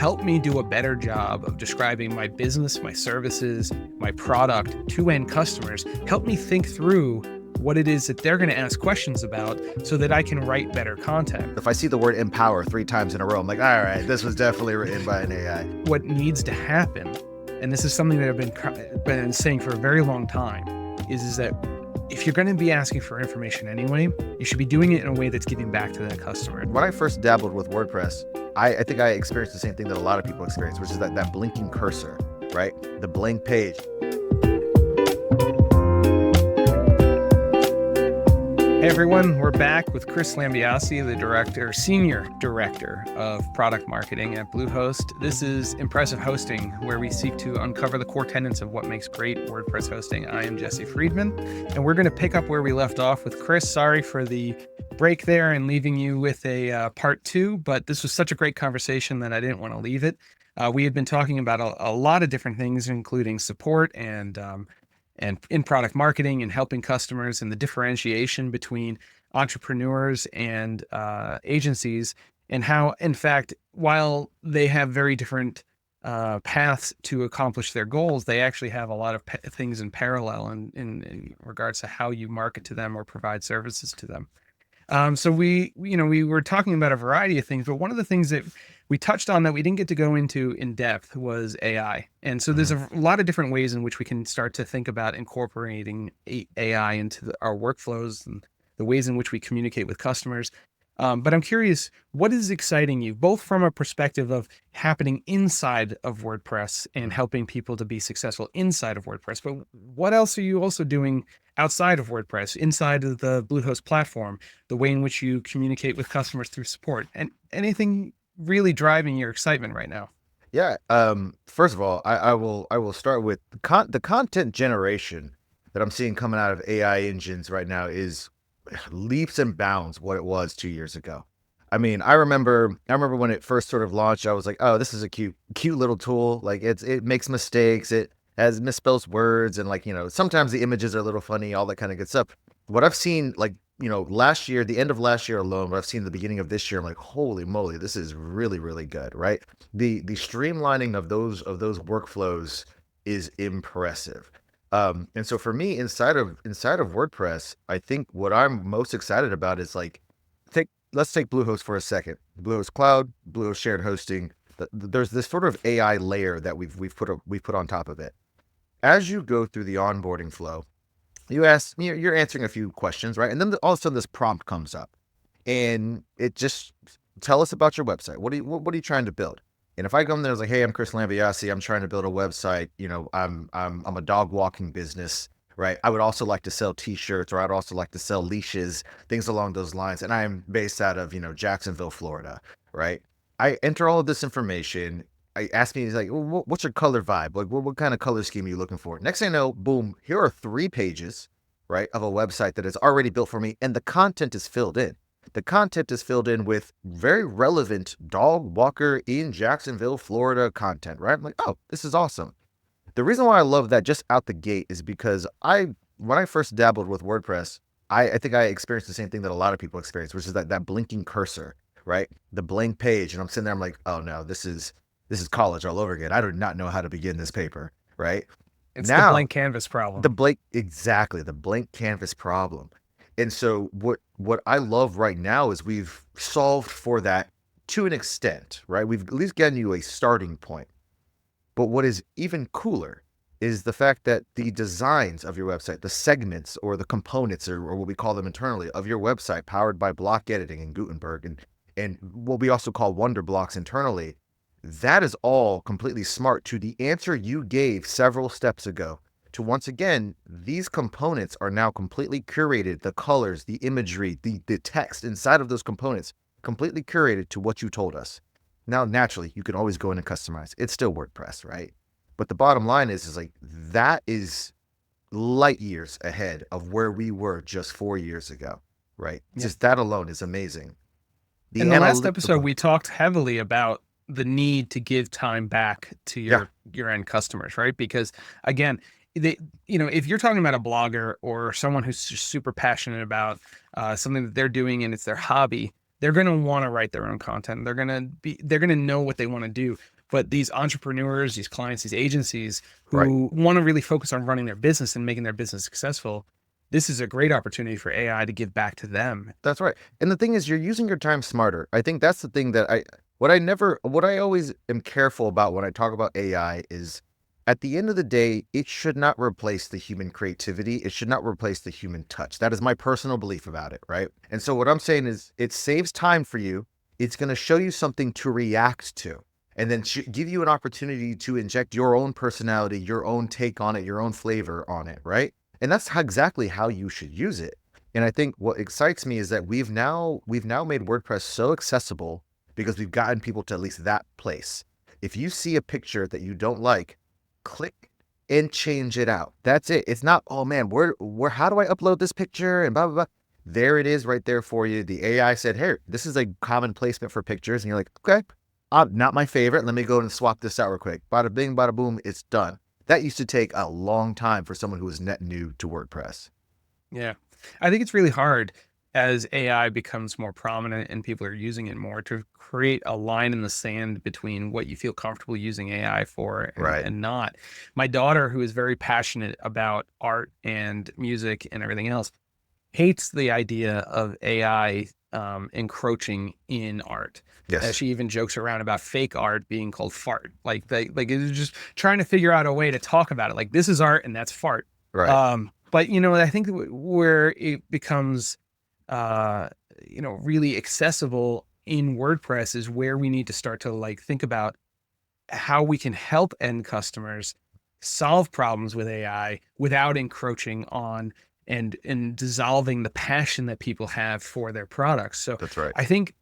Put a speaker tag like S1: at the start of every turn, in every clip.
S1: help me do a better job of describing my business, my services, my product to end customers. Help me think through what it is that they're going to ask questions about so that I can write better content.
S2: If I see the word empower 3 times in a row, I'm like, all right, this was definitely written by an AI.
S1: What needs to happen, and this is something that I've been saying for a very long time, is that if you're going to be asking for information anyway, you should be doing it in a way that's giving back to that customer.
S2: When I first dabbled with WordPress, I think I experienced the same thing that a lot of people experience, which is that blinking cursor, right? The blank page.
S1: Hey everyone, we're back with Krys Lambiase, the Senior Director of Product Marketing at Bluehost. This is Impressive Hosting, where we seek to uncover the core tenets of what makes great WordPress hosting. I am Jesse Friedman, and we're going to pick up where we left off with Krys. Sorry for the break there and leaving you with a part 2, but this was such a great conversation that I didn't want to leave it. We had been talking about a lot of different things, including support and in product marketing and helping customers, and the differentiation between entrepreneurs and agencies, and how, in fact, while they have very different paths to accomplish their goals, they actually have a lot of things in parallel in regards to how you market to them or provide services to them. So we were talking about a variety of things, but one of the things that we touched on that we didn't get to go into in depth was AI. And so there's a lot of different ways in which we can start to think about incorporating AI into our workflows and the ways in which we communicate with customers. But I'm curious, what is exciting you, both from a perspective of happening inside of WordPress and helping people to be successful inside of WordPress, but what else are you also doing outside of WordPress, inside of the Bluehost platform, the way in which you communicate with customers through support, and anything really driving your excitement right now?
S2: Yeah. First of all, I will start with the content generation that I'm seeing coming out of AI engines right now is leaps and bounds what it was 2 years ago. I mean, I remember when it first sort of launched, I was like, oh, this is a cute little tool. Like it makes mistakes. It has misspells words. And sometimes the images are a little funny, all that kind of good stuff. What I've seen, last year, the end of last year alone, what I've seen the beginning of this year, I'm like, holy moly, this is really, really good, right? The streamlining of those workflows is impressive. And so for me, inside of WordPress, I think what I'm most excited about is let's take Bluehost for a second. Bluehost Cloud, Bluehost Shared Hosting. There's this sort of AI layer that we've put on top of it. As you go through the onboarding flow, you're answering a few questions, right? And then all of a sudden this prompt comes up, and it just tell us about your website. What are you trying to build? And if I come there, I was like, hey, I'm Krys Lambiase. I'm trying to build a website. I'm a dog walking business, right? I would also like to sell t-shirts, or I'd also like to sell leashes, things along those lines. And I'm based out of, Jacksonville, Florida, right? I enter all of this information. I ask me, he's like, well, what's your color vibe? Like, what kind of color scheme are you looking for? Next thing I know, boom, here are 3 pages, right, of a website that is already built for me. And the content is filled in. The content is filled in with very relevant dog walker in Jacksonville, Florida content, right? I'm like, oh, this is awesome. The reason why I love that just out the gate is because when I first dabbled with WordPress, I think I experienced the same thing that a lot of people experience, which is that blinking cursor, right? The blank page. And I'm sitting there, I'm like, oh no, this is college all over again. I do not know how to begin this paper, right?
S1: It's the blank canvas problem.
S2: Exactly, the blank canvas problem. And so what I love right now is we've solved for that to an extent, right? We've at least gotten you a starting point. But what is even cooler is the fact that the designs of your website, the segments or the components, or what we call them internally, of your website, powered by block editing and Gutenberg and what we also call wonder blocks internally, that is all completely smart to the answer you gave several steps ago. To once again, these components are now completely curated. The colors, the imagery, the text inside of those components, completely curated to what you told us. Now, naturally, you can always go in and customize. It's still WordPress, right? But the bottom line is that is light years ahead of where we were just 4 years ago, right? Yeah. Just that alone is amazing.
S1: In the last episode, we talked heavily about the need to give time back to your end customers, right? Because again, if you're talking about a blogger or someone who's just super passionate about something that they're doing and it's their hobby, they're going to want to write their own content. They're going to know what they want to do. But these entrepreneurs, these clients, these agencies
S2: Right.
S1: who want to really focus on running their business and making their business successful, this is a great opportunity for AI to give back to them.
S2: That's right. And the thing is, you're using your time smarter. I think that's the thing that what I always am careful about when I talk about AI is at the end of the day, it should not replace the human creativity. It should not replace the human touch. That is my personal belief about it. Right. And so what I'm saying is it saves time for you. It's going to show you something to react to and then give you an opportunity to inject your own personality, your own take on it, your own flavor on it. Right. And that's exactly how you should use it. And I think what excites me is that we've now made WordPress so accessible because we've gotten people to at least that place. If you see a picture that you don't like, click and change it out. That's it. It's not, oh man, where how do I upload this picture and blah blah blah. There it is right there for you. The AI said, hey, this is a common placement for pictures. And you're like, okay, not my favorite. Let me go and swap this out real quick. Bada bing, bada boom, it's done. That used to take a long time for someone who was net new to WordPress.
S1: Yeah. I think it's really hard as AI becomes more prominent and people are using it more to create a line in the sand between what you feel comfortable using AI for
S2: Right.
S1: and not. My daughter, who is very passionate about art and music and everything else, hates the idea of AI encroaching in art.
S2: Yes.
S1: She even jokes around about fake art being called fart. Like it's just trying to figure out a way to talk about it. Like this is art and that's fart.
S2: Right.
S1: But I think where it becomes, uh, really accessible in WordPress is where we need to start to like think about how we can help end customers solve problems with AI without encroaching on and dissolving the passion that people have for their products. So
S2: That's right.
S1: I think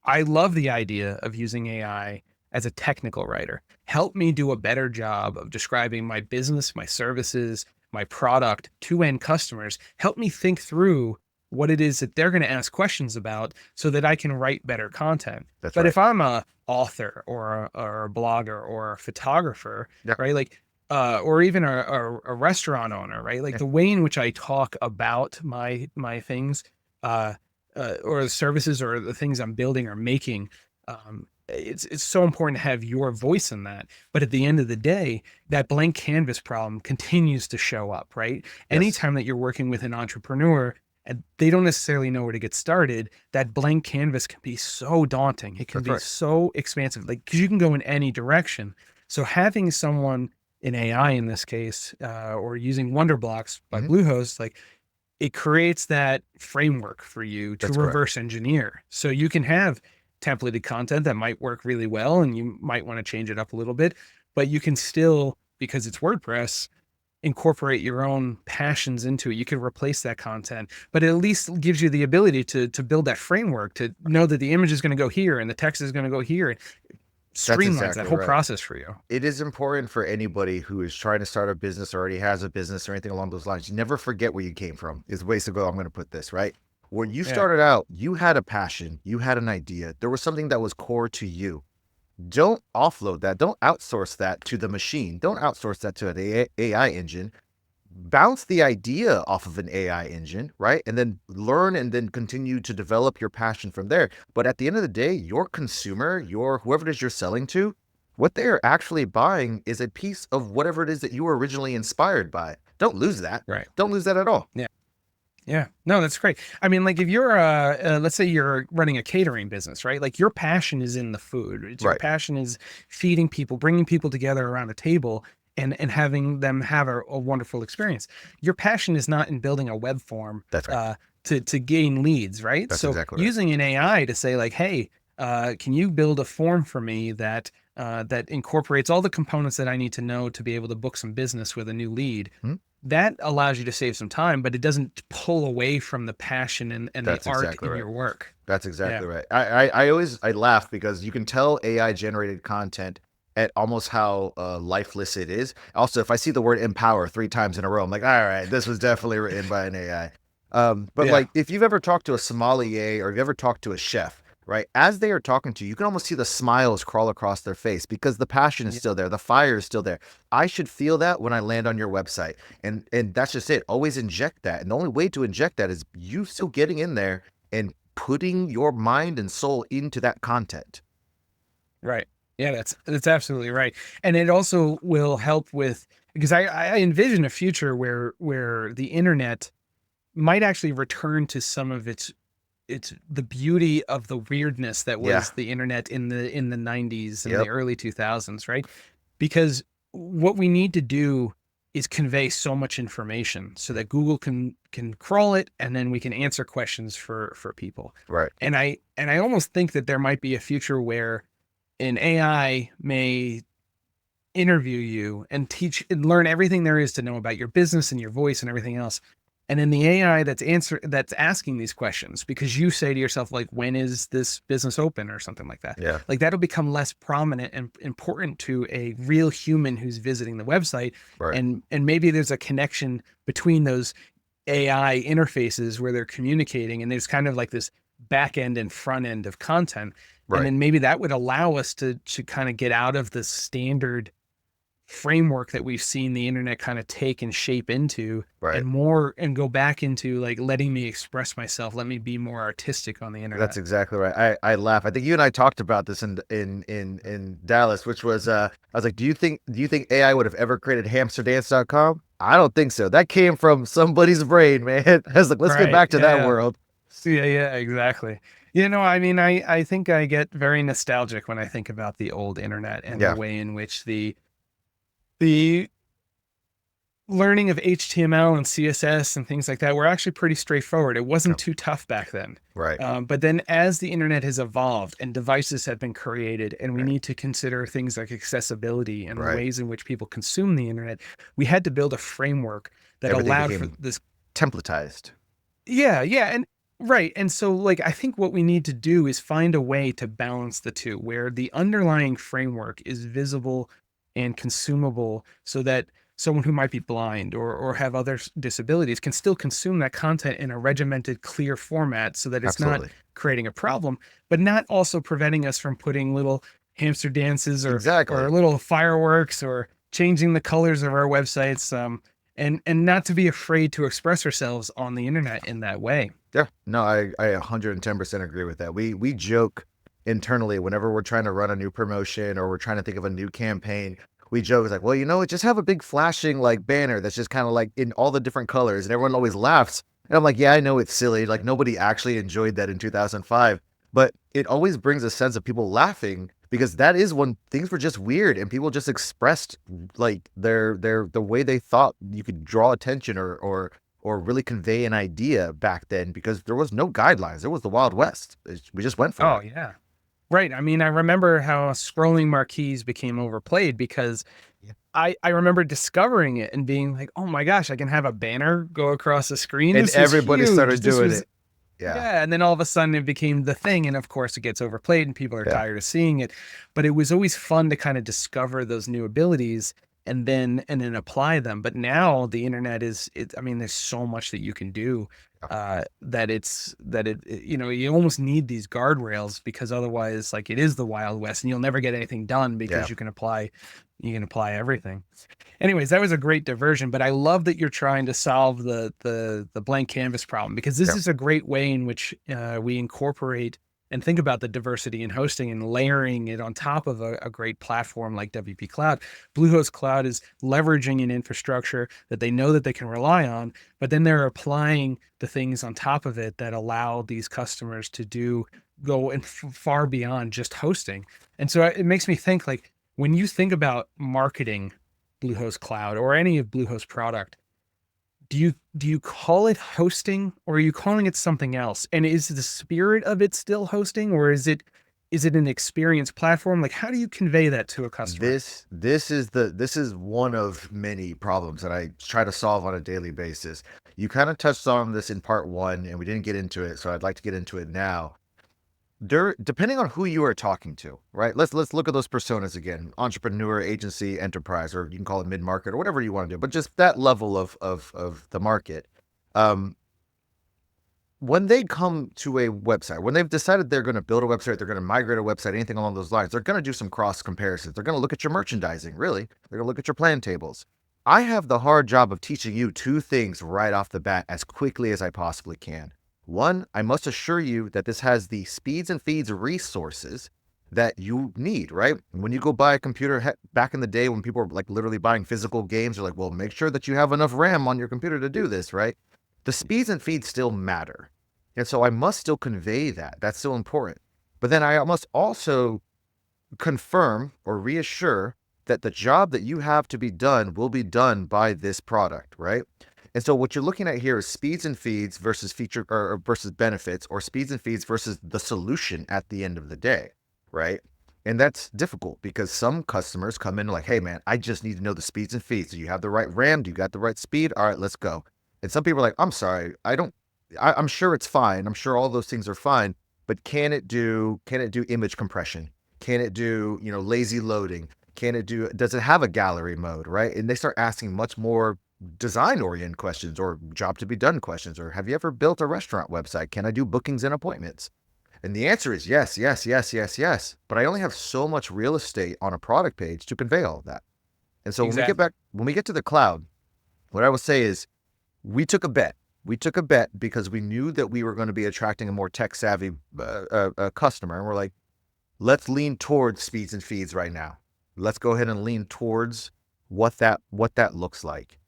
S1: I love the idea of using AI as a technical writer. Help me do a better job of describing my business, my services, my product to end customers. Help me think through what it is that they're going to ask questions about so that I can write better content.
S2: That's
S1: But
S2: right.
S1: if I'm a author or a blogger or a photographer,
S2: Yeah.
S1: right? Like, or even a restaurant owner, right? Like
S2: Yeah.
S1: the way in which I talk about my things, or the services or the things I'm building or making, it's so important to have your voice in that. But at the end of the day, that blank canvas problem continues to show up, right?
S2: Yes.
S1: Anytime that you're working with an entrepreneur and they don't necessarily know where to get started, that blank canvas can be so daunting. It can
S2: That's
S1: be
S2: right.
S1: so expansive, like, because you can go in any direction. So having someone in AI in this case, or using Wonder Blocks by
S2: Mhm.
S1: Bluehost, like it creates that framework for you to
S2: That's correct.
S1: reverse engineer. So you can have templated content that might work really well and you might want to change it up a little bit, but you can still, because it's WordPress, incorporate your own passions into it. You can replace that content, but it at least gives you the ability to build that framework, to know that the image is going to go here and the text is going to go here. It
S2: That's
S1: streamlines that
S2: exactly
S1: whole
S2: right.
S1: process for you.
S2: It is important for anybody who is trying to start a business or already has a business or anything along those lines. You never forget where you came from, is ways to go. I'm going to put this, right? When you
S1: Yeah.
S2: started out, you had a passion, you had an idea, there was something that was core to you. Don't offload that. Don't outsource that to the machine. Don't outsource that to an AI engine. Bounce the idea off of an AI engine, right? And then learn and then continue to develop your passion from there. But at the end of the day, your consumer, your whoever it is you're selling to, what they're actually buying is a piece of whatever it is that you were originally inspired by. Don't lose that.
S1: Right.
S2: Don't lose that at all.
S1: Yeah. Yeah, no, that's great. I mean, like if you're, let's say you're running a catering business, right? Like your passion is in the food. It's your
S2: Right.
S1: passion is feeding people, bringing people together around a table and having them have a wonderful experience. Your passion is not in building a web form,
S2: That's right.
S1: to gain leads, right?
S2: That's
S1: So
S2: exactly right.
S1: using an AI to say like, hey, can you build a form for me that that incorporates all the components that I need to know to be able to book some business with a new lead?
S2: Hmm?
S1: That allows you to save some time, but it doesn't pull away from the passion and the
S2: That's
S1: art
S2: exactly
S1: in
S2: right.
S1: your work.
S2: That's
S1: Yeah.
S2: exactly right. I laugh because you can tell AI generated content at almost how lifeless it is. Also, if I see the word empower 3 times in a row, I'm like, all right, this was definitely written by an AI. But
S1: Yeah.
S2: like, if you've ever talked to a sommelier or if you ever talked to a chef, right, as they are talking to you, you can almost see the smiles crawl across their face because the passion is
S1: Yeah.
S2: still there, the fire is still there. I should feel that when I land on your website, and that's just it. Always inject that, and the only way to inject that is you still getting in there and putting your mind and soul into that content.
S1: Right. Yeah, that's absolutely right. And it also will help with, because I envision a future where the internet might actually return to some of its the beauty of the weirdness that
S2: Yeah.
S1: was the internet in the 90s and the
S2: Yep.
S1: early 2000s, right? Because what we need to do is convey so much information so that Google can crawl it, and then we can answer questions for people.
S2: Right.
S1: And I almost think that there might be a future where an AI may interview you and teach and learn everything there is to know about your business and your voice and everything else. And then the AI that's asking these questions, because you say to yourself, like, when is this business open or something like that?
S2: Yeah.
S1: Like, that'll become less prominent and important to a real human who's visiting the website.
S2: Right.
S1: And maybe there's a connection between those AI interfaces where they're communicating, and there's kind of like this back end and front end of content. And
S2: Right.
S1: then maybe that would allow us to kind of get out of the standard framework that we've seen the internet kind of take and shape into,
S2: Right.
S1: and go back into like letting me express myself, let me be more artistic on the
S2: That's
S1: internet.
S2: exactly right. I laugh. I think you and I talked about this in Dallas, which was I was like, do you think AI would have ever created hamsterdance.com? I don't think so. That came from somebody's brain, man. I was like, let's get
S1: Right.
S2: back to that
S1: Yeah.
S2: world.
S1: Yeah. Yeah. Exactly. I mean, I think I get very nostalgic when I think about the old internet and the
S2: Yeah.
S1: way in which the learning of HTML and CSS and things like that were actually pretty straightforward. It
S2: Yeah.
S1: wasn't too tough back then.
S2: Right.
S1: But then as the internet has evolved and devices have been created, and we
S2: Right.
S1: need to consider things like accessibility and the
S2: Right.
S1: ways in which people consume the internet, we had to build a framework that
S2: Everything
S1: allowed for
S2: became
S1: this.
S2: templatized.
S1: Yeah, yeah, and right. And so like I think what we need to do is find a way to balance the two where the underlying framework is visible and consumable so that someone who might be blind or have other disabilities can still consume that content in a regimented, clear format so that it's not
S2: Absolutely.
S1: creating a problem, but not also preventing us from putting little hamster dances or
S2: Exactly.
S1: little fireworks or changing the colors of our websites. And not to be afraid to express ourselves on the internet in that way.
S2: Yeah. No, I 110% agree with that. We joke internally whenever we're trying to run a new promotion or we're trying to think of a new campaign. We joke it's like, well, just have a big flashing like banner that's just kind of like in all the different colors, and everyone always laughs. And I'm like, yeah, I know it's silly. Like nobody actually enjoyed that in 2005, but it always brings a sense of people laughing because that is when things were just weird and people just expressed like the way they thought you could draw attention or really convey an idea back then because there was no guidelines. There was the Wild West. We just went for
S1: Oh
S2: it.
S1: yeah. Right. I mean, I remember how scrolling marquees became overplayed because
S2: Yeah.
S1: I remember discovering it and being like, oh my gosh, I can have a banner go across the screen.
S2: And
S1: This is
S2: everybody
S1: huge.
S2: started
S1: This
S2: doing
S1: was,
S2: it. Yeah.
S1: yeah. And then all of a sudden it became the thing. And of course it gets overplayed and people are
S2: Yeah.
S1: tired of seeing it. But it was always fun to kind of discover those new abilities and then apply them. But now the internet I mean, there's so much that you can do that you almost need these guardrails because otherwise like it is the Wild West and you'll never get anything done
S2: Yeah.
S1: because you can apply everything. Anyways, that was a great diversion, but I love that you're trying to solve the blank canvas problem because this
S2: Yeah.
S1: is a great way in which we incorporate and think about the diversity in hosting and layering it on top of a great platform like WP Cloud. Bluehost Cloud is leveraging an infrastructure that they know that they can rely on, but then they're applying the things on top of it that allow these customers to go and far beyond just hosting. And so it makes me think like when you think about marketing Bluehost Cloud or any of Bluehost product, do you call it hosting or are you calling it something else? And is the spirit of it still hosting or is it an experience platform? Like how do you convey that to a customer?
S2: This is one of many problems that I try to solve on a daily basis. You kind of touched on this in part one, and we didn't get into it, so I'd like to get into it now. Depending on who you are talking to, right? Let's look at those personas again: entrepreneur, agency, enterprise, or you can call it mid market or whatever you want to do, but just that level of the market. Um, when they come to a website, when they've decided they're going to build a website, they're going to migrate a website, anything along those lines, they're going to do some cross comparisons. They're going to look at your merchandising, really. They're going to look at your plan tables. I have the hard job of teaching you two things right off the bat as quickly as I possibly can. One, I must assure you that this has the speeds and feeds resources that you need, right? When you go buy a computer back in the day when people were like literally buying physical games, they're like, well, make sure that you have enough RAM on your computer to do this, right? The speeds and feeds still matter. And so I must still convey that. That's still important. But then I must also confirm or reassure that the job that you have to be done will be done by this product, right? And so what you're looking at here is speeds and feeds versus feature or versus benefits, or speeds and feeds versus the solution at the end of the day, right? And that's difficult because some customers come in like, hey man, I just need to know the speeds and feeds. Do you have the right RAM? Do you got the right speed? All right, let's go. And some people are like, I'm sorry, I'm sure it's fine. I'm sure all those things are fine, but can it do image compression? Can it do, lazy loading? Does it have a gallery mode, right? And they start asking much more design oriented questions or job to be done questions, or have you ever built a restaurant website? Can I do bookings and appointments? And the answer is yes, yes, yes, yes, yes. But I only have so much real estate on a product page to convey all of that. And so
S1: Exactly.
S2: when we get to the cloud, what I will say is we took a bet. We took a bet because we knew that we were going to be attracting a more tech savvy customer. And we're like, let's lean towards speeds and feeds right now. Let's go ahead and lean towards what that looks like.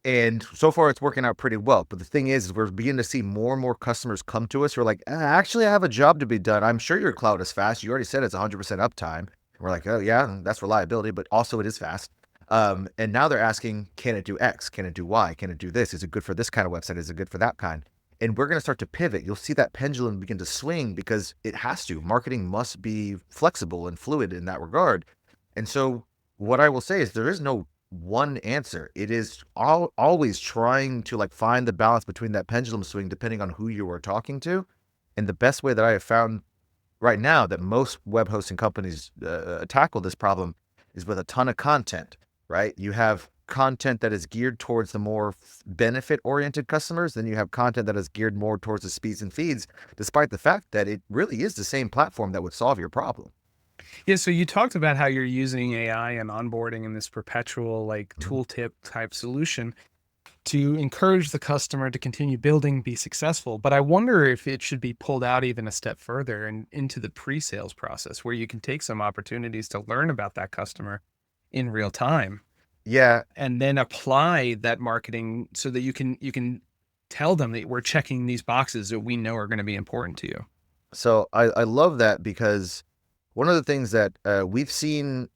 S2: And so far it's working out pretty well. But the thing is we're beginning to see more and more customers come to us who are like, actually, I have a job to be done. I'm sure your cloud is fast. You already said it's 100% uptime. And we're like, oh yeah, that's reliability, but also it is fast. And now they're asking, can it do X? Can it do Y? Can it do this? Is it good for this kind of website? Is it good for that kind? And we're going to start to pivot. You'll see that pendulum begin to swing because it has to. Marketing must be flexible and fluid in that regard. And so what I will say is there is no one answer. It is always trying to like find the balance between that pendulum swing depending on who you are talking to. And the best way that I have found right now that most web hosting companies tackle this problem is with a ton of content, right? You have content that is geared towards the more benefit oriented customers. Then you have content that is geared more towards the speeds and feeds, despite the fact that it really is the same platform that would solve your problem.
S1: Yeah, so you talked about how you're using AI and onboarding in this perpetual like
S2: Mhm.
S1: tooltip type solution to encourage the customer to continue building, be successful. But I wonder if it should be pulled out even a step further and into the pre-sales process where you can take some opportunities to learn about that customer in real time
S2: Yeah.
S1: and then apply that marketing so that you can tell them that we're checking these boxes that we know are going to be important to you.
S2: So I love that because one of the things that we've seen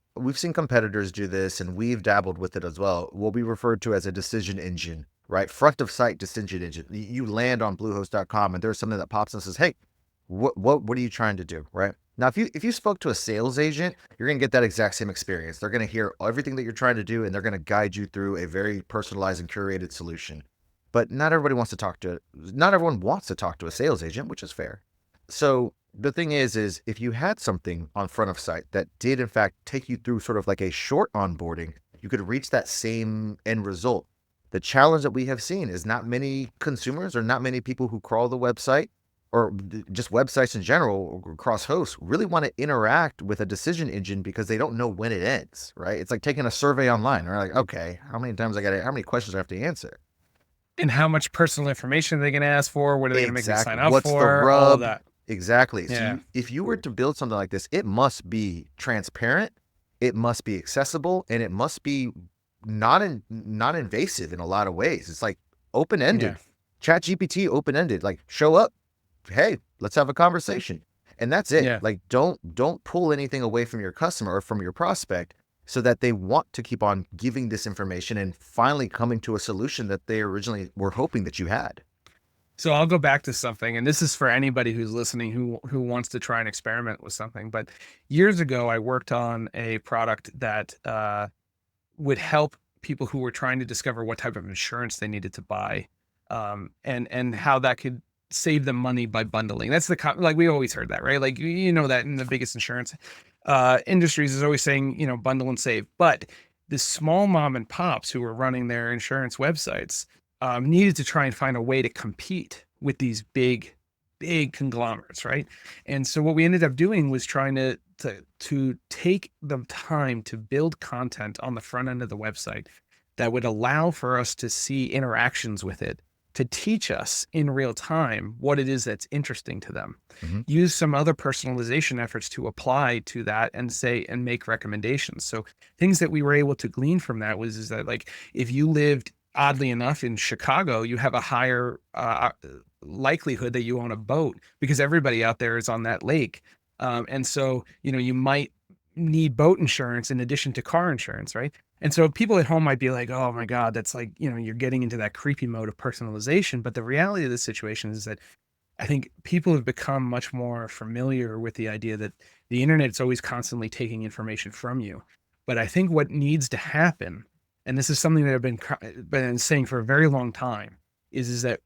S2: competitors do this, and we've dabbled with it as well. What we refer to as a decision engine, right? Front of site decision engine. You land on Bluehost.com, and there's something that pops and says, "Hey, what are you trying to do?" Right now, if you spoke to a sales agent, you're gonna get that exact same experience. They're gonna hear everything that you're trying to do, and they're gonna guide you through a very personalized and curated solution. But not everyone wants to talk to a sales agent, which is fair. So the thing is if you had something on front of site that did in fact take you through sort of like a short onboarding, you could reach that same end result. The challenge that we have seen is not many consumers or not many people who crawl the website or just websites in general or across hosts really want to interact with a decision engine because they don't know when it ends, right? It's like taking a survey online. They're like, okay, how many questions do I have to answer?
S1: And how much personal information are they going to ask for? What are they going to make me sign
S2: Exactly.
S1: up
S2: What's the
S1: for? All of
S2: rub?
S1: that.
S2: Exactly. So
S1: Yeah.
S2: if you were to build something like this, it must be transparent, it must be accessible, and it must be not invasive in a lot of ways. It's like
S1: Yeah.
S2: open-ended. Chat GPT open-ended. Like show up, hey, let's have a conversation. And that's it.
S1: Yeah.
S2: Like don't pull anything away from your customer or from your prospect so that they want to keep on giving this information and finally coming to a solution that they originally were hoping that you had.
S1: So I'll go back to something, and this is for anybody who's listening who wants to try and experiment with something. But years ago, I worked on a product that would help people who were trying to discover what type of insurance they needed to buy, and how that could save them money by bundling. That's like we always heard that, right? Like you know that in the biggest insurance industries is always saying bundle and save, but the small mom and pops who were running their insurance websites needed to try and find a way to compete with these big conglomerates, right? And so what we ended up doing was trying to take the time to build content on the front end of the website that would allow for us to see interactions with it to teach us in real time what it is that's interesting to them.
S2: Mhm.
S1: Use some other personalization efforts to apply to that and say and make recommendations. So things that we were able to glean from that is that, like, if you lived oddly enough in Chicago, you have a higher likelihood that you own a boat because everybody out there is on that lake. And so, you might need boat insurance in addition to car insurance, right? And so people at home might be like, oh my God, that's like, you're getting into that creepy mode of personalization. But the reality of the situation is that I think people have become much more familiar with the idea that the internet is always constantly taking information from you. But I think what needs to happen, and this is something that I've been saying for a very long time, is that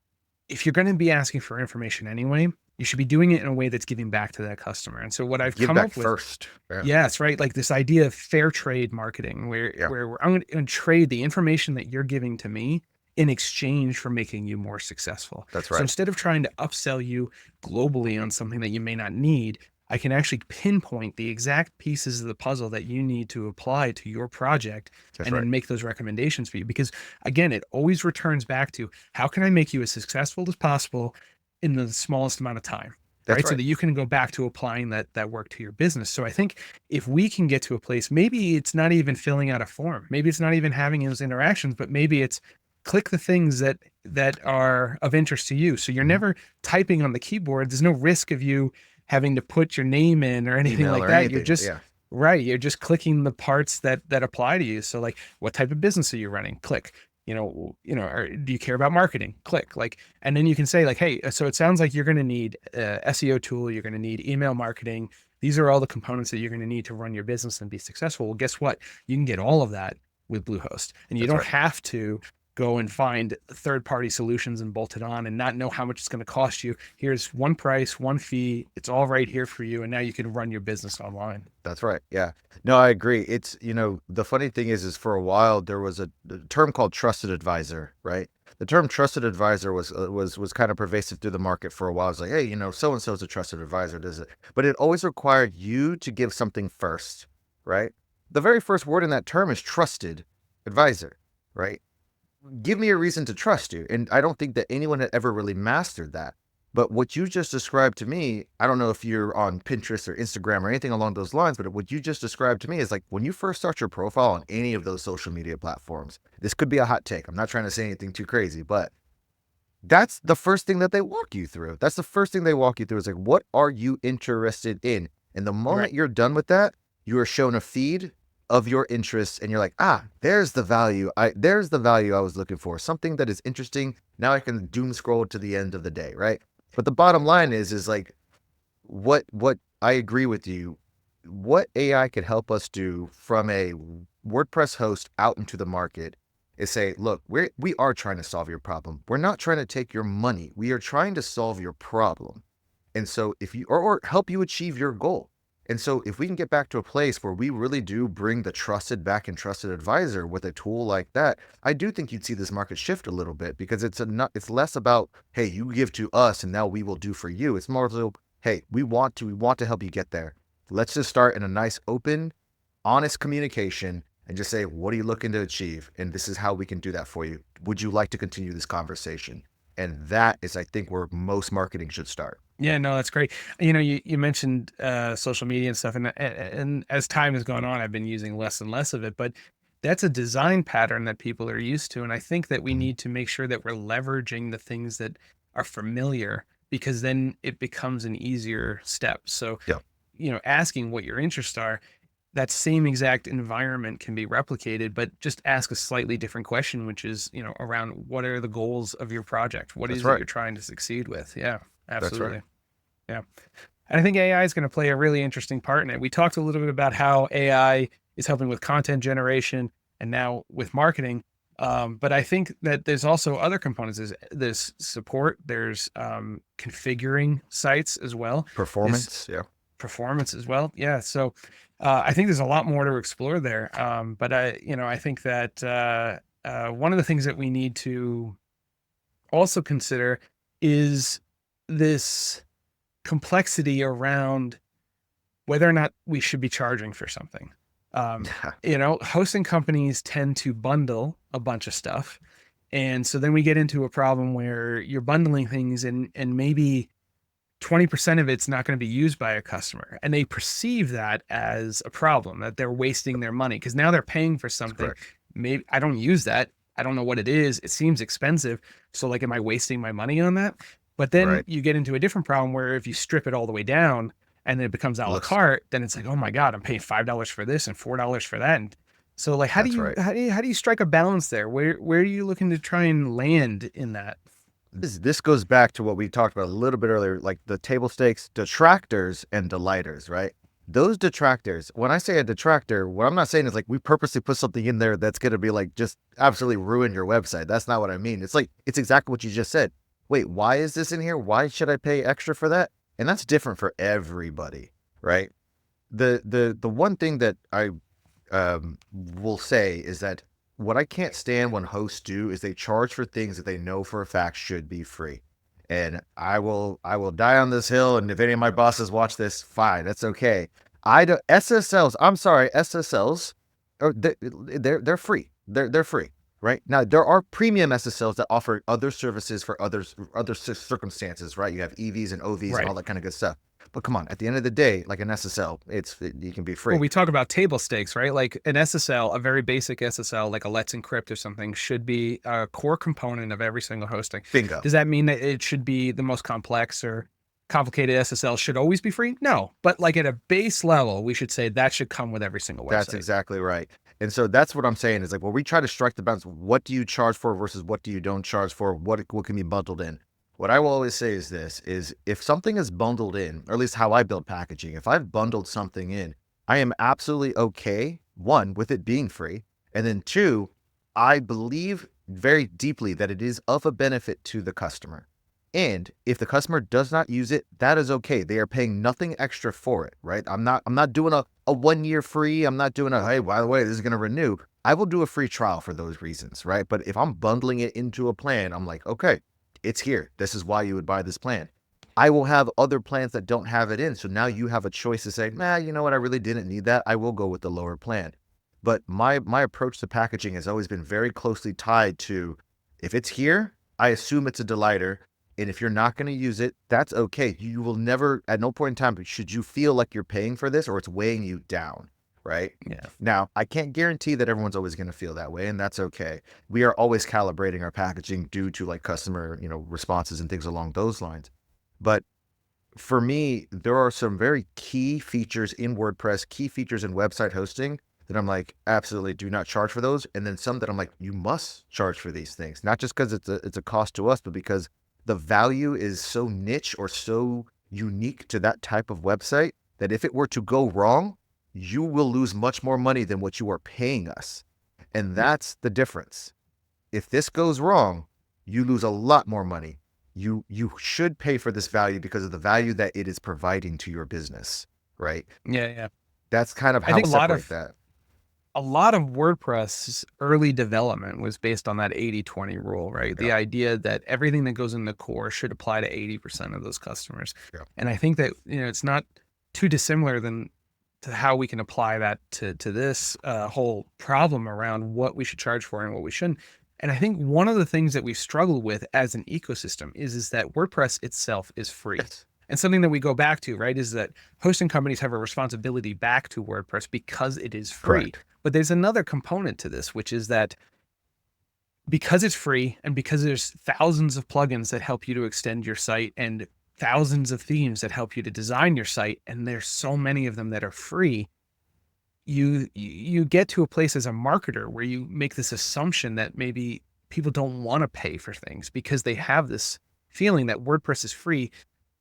S1: if you're going to be asking for information anyway, you should be doing it in a way that's giving back to that customer. And so what I've
S2: Give
S1: come
S2: back
S1: up with,
S2: first. Yeah.
S1: yes, right, like this idea of fair trade marketing,
S2: Yeah.
S1: where I'm going to trade the information that you're giving to me in exchange for making you more successful.
S2: That's
S1: So
S2: right.
S1: instead of trying to upsell you globally on something that you may not need, I can actually pinpoint the exact pieces of the puzzle that you need to apply to your project
S2: That's
S1: and
S2: right.
S1: then make those recommendations for you. Because again, it always returns back to how can I make you as successful as possible in the smallest amount of time?
S2: That's
S1: Right. So
S2: right.
S1: that you can go back to applying that work to your business. So I think if we can get to a place, maybe it's not even filling out a form, maybe it's not even having those interactions, but maybe it's click the things that are of interest to you. So you're
S2: Mhm.
S1: never typing on the keyboard. There's no risk of you having to put your name in or anything
S2: Email
S1: like
S2: or
S1: that. You're
S2: anything.
S1: just
S2: Yeah.
S1: right. You're just clicking the parts that apply to you. So like, what type of business are you running? Click. Or do you care about marketing? Click. Like, and then you can say like, hey, so it sounds like you're going to need a SEO tool. You're going to need email marketing. These are all the components that you're going to need to run your business and be successful. Well, guess what? You can get all of that with Bluehost, and you
S2: That's
S1: don't
S2: right.
S1: have to go and find third-party solutions and bolt it on and not know how much it's going to cost you. Here's one price, one fee. It's all right here for you, and now you can run your business online.
S2: That's right. Yeah. No, I agree. It's, the funny thing is for a while there was a term called trusted advisor, right? The term trusted advisor was kind of pervasive through the market for a while. It's like, hey, so and so is a trusted advisor, does it? But it always required you to give something first, right? The very first word in that term is trusted advisor, right? Give me a reason to trust you. And I don't think that anyone had ever really mastered that. But what you just described to me, I don't know if you're on Pinterest or Instagram or anything along those lines, but what you just described to me is like when you first start your profile on any of those social media platforms, this could be a hot take. I'm not trying to say anything too crazy, but that's the first thing that they walk you through. That's the first thing they walk you through is like, what are you interested in? And the
S1: Right.
S2: moment you're done with that, you are shown a feed of your interests and you're like, there's the value. There's the value I was looking for. Something that is interesting. Now I can doom scroll to the end of the day, right? But the bottom line is like what I agree with you. What AI could help us do from a WordPress host out into the market is say, look, we are trying to solve your problem. We're not trying to take your money. We are trying to solve your problem. And so if you or help you achieve your goal. And so if we can get back to a place where we really do bring the trusted back and trusted advisor with a tool like that, I do think you'd see this market shift a little bit because it's less about, hey, you give to us and now we will do for you. It's more so, hey, we want to help you get there. Let's just start in a nice, open, honest communication and just say, what are you looking to achieve? And this is how we can do that for you. Would you like to continue this conversation? And that is, I think, where most marketing should start.
S1: Yeah, no, that's great. You mentioned social media and stuff, and as time has gone on, I've been using less and less of it, but that's a design pattern that people are used to. And I think that we
S2: Mhm.
S1: need to make sure that we're leveraging the things that are familiar because then it becomes an easier step. So,
S2: Yeah,
S1: asking what your interests are, that same exact environment can be replicated, but just ask a slightly different question, which is, around what are the goals of your project? What
S2: that's
S1: is it
S2: right.
S1: you're trying to succeed with? Yeah,
S2: That's right.
S1: absolutely. Yeah. And I think AI is going to play a really interesting part in it. We talked a little bit about how AI is helping with content generation and now with marketing. But I think that there's also other components. There's support, there's configuring sites as well, there's
S2: Performance. Yeah.
S1: performance as well. Yeah. So I think there's a lot more to explore there. But I think that one of the things that we need to also consider is this complexity around whether or not we should be charging for something. Hosting companies tend to bundle a bunch of stuff And so then we get into a problem where you're bundling things and maybe 20% of it's not going to be used by a customer. And they perceive that as a problem, that they're wasting their money because now they're paying for something. Maybe I don't use that. I don't know what it is. It seems expensive. So like, am I wasting my money on that? But then you get into a different problem where if you strip it all the way down and then it becomes a la carte, then it's like, oh my God, I'm paying $5 for this and $4 for that. And so like, how do you strike a balance there? Where are you looking to try and land in that?
S2: This goes back to what we talked about a little bit earlier, like the table stakes, detractors and delighters, right? Those detractors, when I say a detractor, what I'm not saying is like we purposely put something in there that's going to be like just absolutely ruin your website. That's not what I mean. It's like, it's exactly what you just said. Wait, why is this in here? Why should I pay extra for that? And that's different for everybody, right? The one thing that I will say is that what I can't stand when hosts do is they charge for things that they know for a fact should be free. And I will die on this hill. And if any of my bosses watch this, fine, that's okay. SSLs. I'm sorry, SSLs are they're free. They're free, right? Now there are premium SSLs that offer other services for other circumstances, right? You have EVs and OVs and all that kind of good stuff. But come on, at the end of the day, like an SSL, you can be free.
S1: Well, we talk about table stakes, right? Like an SSL, a very basic SSL, like a Let's Encrypt or something, should be a core component of every single hosting.
S2: Bingo.
S1: Does that mean that it should be the most complex or complicated SSL should always be free? No, but like at a base level, we should say that should come with every single website.
S2: That's exactly right. And so that's what I'm saying is like, when we try to strike the balance, what do you charge for versus what do you don't charge for? What can be bundled in? What I will always say is this, is if something is bundled in, or at least how I build packaging, if I've bundled something in, I am absolutely okay, one, with it being free. And then two, I believe very deeply that it is of a benefit to the customer. And if the customer does not use it, that is okay. They are paying nothing extra for it, right? I'm not doing a 1 year free. I'm not doing hey, by the way, this is going to renew. I will do a free trial for those reasons, right? But if I'm bundling it into a plan, I'm like, okay, it's here. This is why you would buy this plan. I will have other plans that don't have it in. So now you have a choice to say, you know what? I really didn't need that. I will go with the lower plan. But my approach to packaging has always been very closely tied to, if it's here, I assume it's a delighter. And if you're not going to use it, that's okay. You will never, at no point in time, should you feel like you're paying for this or it's weighing you down, right?
S1: Yeah.
S2: Now, I can't guarantee that everyone's always going to feel that way, and that's okay. We are always calibrating our packaging due to like customer, responses and things along those lines. But for me, there are some very key features in WordPress, key features in website hosting that I'm like, absolutely do not charge for those. And then some that I'm like, you must charge for these things, not just because it's a cost to us, but because the value is so niche or so unique to that type of website that if it were to go wrong, you will lose much more money than what you are paying us. And that's the difference. If this goes wrong, you lose a lot more money. You should pay for this value because of the value that it is providing to your business, right?
S1: Yeah.
S2: That's kind of how I separate that.
S1: A lot of WordPress early development was based on that 80-20 rule, right? The idea that everything that goes in the core should apply to 80% of those customers. And I think that, it's not too dissimilar to how we can apply that to this whole problem around what we should charge for and what we shouldn't. And I think one of the things that we've struggled with as an ecosystem is that WordPress itself is free.
S2: Yes.
S1: And something that we go back to, right, is that hosting companies have a responsibility back to WordPress because it is free.
S2: Correct.
S1: But there's another component to this, which is that because it's free and because there's thousands of plugins that help you to extend your site and thousands of themes that help you to design your site, and there's so many of them that are free, you get to a place as a marketer where you make this assumption that maybe people don't want to pay for things because they have this feeling that WordPress is free.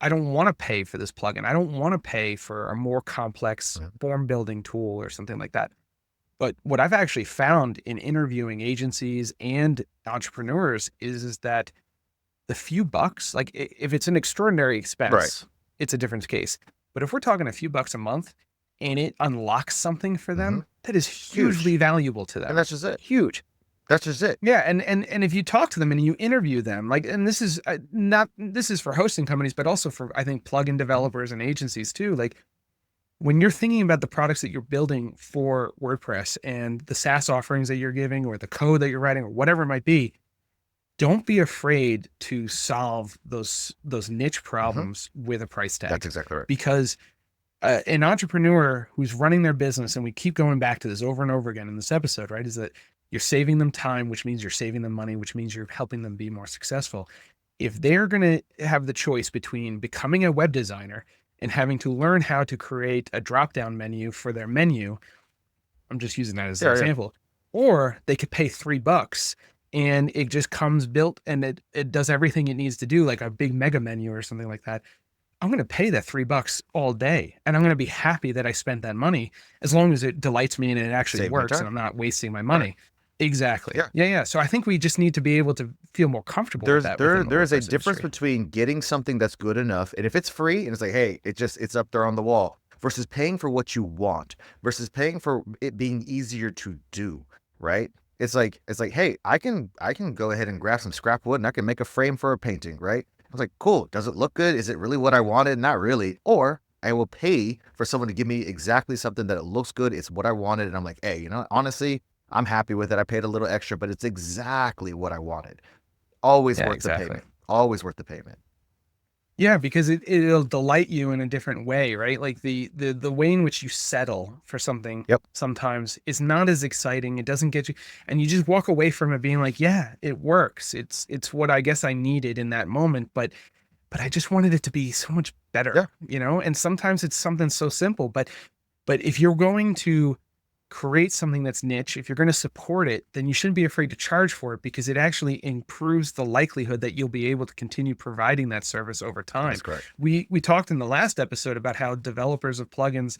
S1: I don't want to pay for this plugin. I don't want to pay for a more complex form building tool or something like that. But what I've actually found in interviewing agencies and entrepreneurs is that the few bucks, like if it's an extraordinary expense, it's a different case. But if we're talking a few bucks a month and it unlocks something for them, that is hugely valuable to them.
S2: And that's just it.
S1: Huge.
S2: That's just it.
S1: Yeah. And if you talk to them and you interview them, like, and this is this is for hosting companies, but also for, I think, plugin developers and agencies too. Like, when you're thinking about the products that you're building for WordPress and the SaaS offerings that you're giving or the code that you're writing or whatever it might be, don't be afraid to solve those niche
S2: Mhm.
S1: problems with a price tag.
S2: That's exactly right.
S1: Because an entrepreneur who's running their business, and we keep going back to this over and over again in this episode, right, is that you're saving them time, which means you're saving them money, which means you're helping them be more successful. If they're going to have the choice between becoming a web designer and having to learn how to create a drop-down menu for their menu, I'm just using that as an
S2: Yeah, yeah.
S1: example, or they could pay $3 and it just comes built and it does everything it needs to do, like a big mega menu or something like that. I'm going to pay that $3 all day. And I'm going to be happy that I spent that money as long as it delights me and it actually
S2: Save me
S1: works and
S2: time.
S1: I'm not wasting my
S2: Right.
S1: money. Exactly.
S2: Yeah.
S1: Yeah. Yeah. So I think we just need to be able to feel more comfortable with
S2: There's
S1: that
S2: there
S1: within the
S2: there is a
S1: WordPress
S2: difference
S1: industry.
S2: between getting something that's good enough, and if it's free and it's like, hey, it's up there on the wall, versus paying for what you want, versus paying for it being easier to do, right? It's like, hey, I can go ahead and grab some scrap wood and I can make a frame for a painting, right? I was like, cool. Does it look good? Is it really what I wanted? Not really. Or I will pay for someone to give me exactly something that it looks good. It's what I wanted. And I'm like, hey, honestly, I'm happy with it. I paid a little extra, but it's exactly what I wanted. Always
S1: Yeah,
S2: worth the
S1: exactly.
S2: payment. Always worth the payment.
S1: Yeah, because it'll delight you in a different way, right? Like the way in which you settle for something
S2: Yep.
S1: sometimes is not as exciting. It doesn't get you, and you just walk away from it being like, yeah, it works. It's what I guess I needed in that moment, but I just wanted it to be so much
S2: Yeah.
S1: better, you know? And sometimes it's something so simple, but if you're going to create something that's niche, if you're going to support it, then you shouldn't be afraid to charge for it because it actually improves the likelihood that you'll be able to continue providing that service over time.
S2: That's correct.
S1: We talked in the last episode about how developers of plugins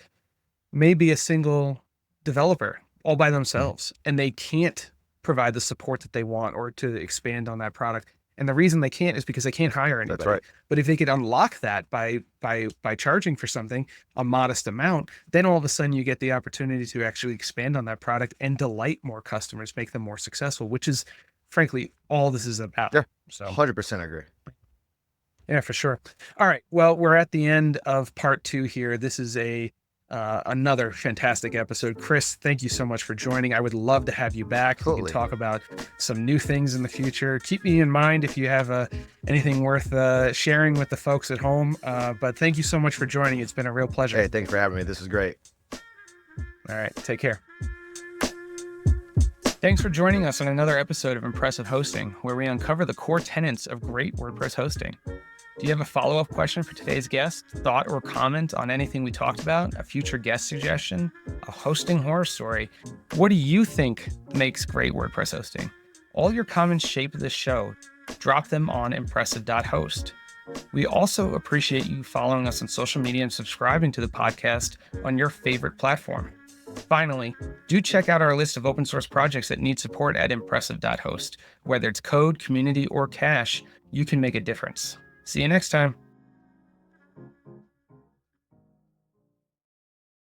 S1: may be a single developer all by
S2: Mhm.
S1: themselves and they can't provide the support that they want or to expand on that product. And the reason they can't is because they can't hire
S2: That's
S1: anybody.
S2: right.
S1: But if they could unlock that by charging for something, a modest amount, then all of a sudden you get the opportunity to actually expand on that product and delight more customers, make them more successful, which is frankly all this is about.
S2: Yeah.
S1: So
S2: 100% agree.
S1: yeah, for sure. All right. Well, we're at the end of part 2 here. This is a another fantastic episode. Krys, thank you so much for joining. I would love to have you back. We can
S2: Absolutely.
S1: talk about some new things in the future. Keep me in mind if you have anything worth sharing with the folks at home. But thank you so much for joining. It's been a real pleasure.
S2: Hey, thanks for having me. This is great.
S1: All right. Take care. Thanks for joining us on another episode of Impressive Hosting, where we uncover the core tenets of great WordPress hosting. Do you have a follow-up question for today's guest, thought or comment on anything we talked about, a future guest suggestion, a hosting horror story? What do you think makes great WordPress hosting? All your comments shape this show. Drop them on impressive.host. We also appreciate you following us on social media and subscribing to the podcast on your favorite platform. Finally, do check out our list of open source projects that need support at impressive.host. Whether it's code, community, or cache, you can make a difference. See you next time.